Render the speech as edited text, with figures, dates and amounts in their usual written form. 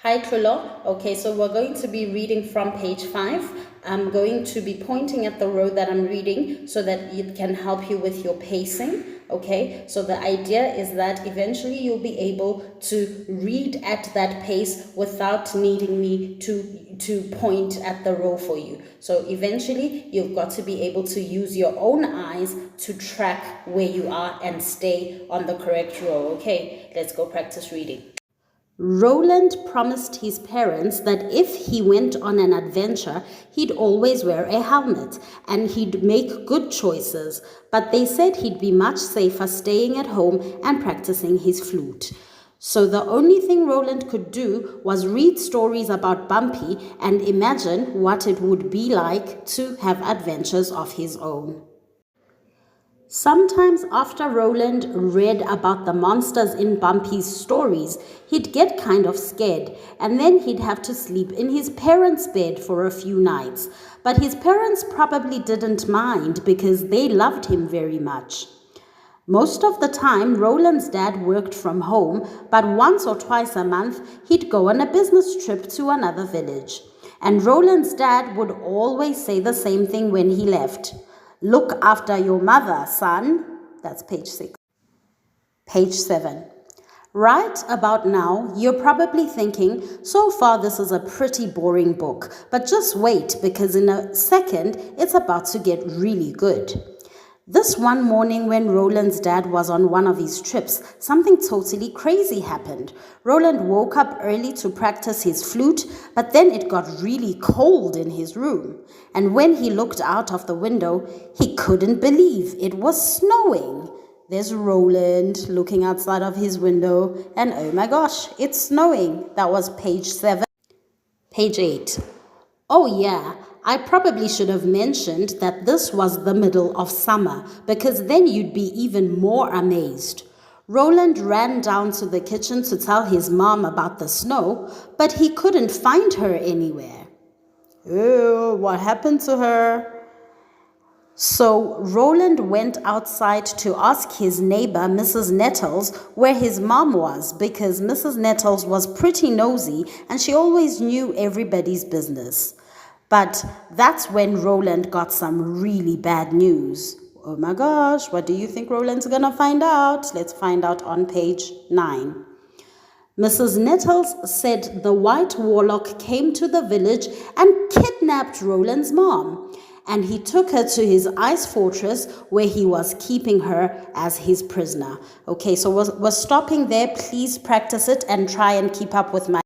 Hi Trilo. Okay, so we're going to be reading from page 5. I'm going to be pointing at the row that I'm reading so that it can help you with your pacing. Okay, so the idea is that eventually you'll be able to read at that pace without needing me to point at the row for you. So eventually you've got to be able to use your own eyes to track where you are and stay on the correct row. Okay, let's go practice reading. Roland promised his parents that if he went on an adventure, he'd always wear a helmet and he'd make good choices, but they said he'd be much safer staying at home and practicing his flute. So the only thing Roland could do was read stories about Bumpy and imagine what it would be like to have adventures of his own. Sometimes after Roland read about the monsters in Bumpy's stories, he'd get kind of scared and then he'd have to sleep in his parents' bed for a few nights. But his parents probably didn't mind because they loved him very much. Most of the time, Roland's dad worked from home, but once or twice a month, he'd go on a business trip to another village. And Roland's dad would always say the same thing when he left. Look after your mother, son. That's page 6. Page 7. Right about now, you're probably thinking, so far this is a pretty boring book, but just wait because in a second, it's about to get really good. This one morning when Roland's dad was on one of his trips, something totally crazy happened. Roland woke up early to practice his flute, but then it got really cold in his room. And when he looked out of the window, he couldn't believe it was snowing. There's Roland looking outside of his window, and oh my gosh, it's snowing. That was page 7. Page 8. Oh yeah, I probably should have mentioned that this was the middle of summer, because then you'd be even more amazed. Roland ran down to the kitchen to tell his mom about the snow, but he couldn't find her anywhere. Oh, what happened to her? So Roland went outside to ask his neighbor, Mrs. Nettles, where his mom was, because Mrs. Nettles was pretty nosy and she always knew everybody's business. But that's when Roland got some really bad news. Oh my gosh, what do you think Roland's gonna find out? Let's find out on page 9. Mrs. Nettles said the White Warlock came to the village and kidnapped Roland's mom. And he took her to his ice fortress where he was keeping her as his prisoner. Okay, so we're stopping there. Please practice it and try and keep up with my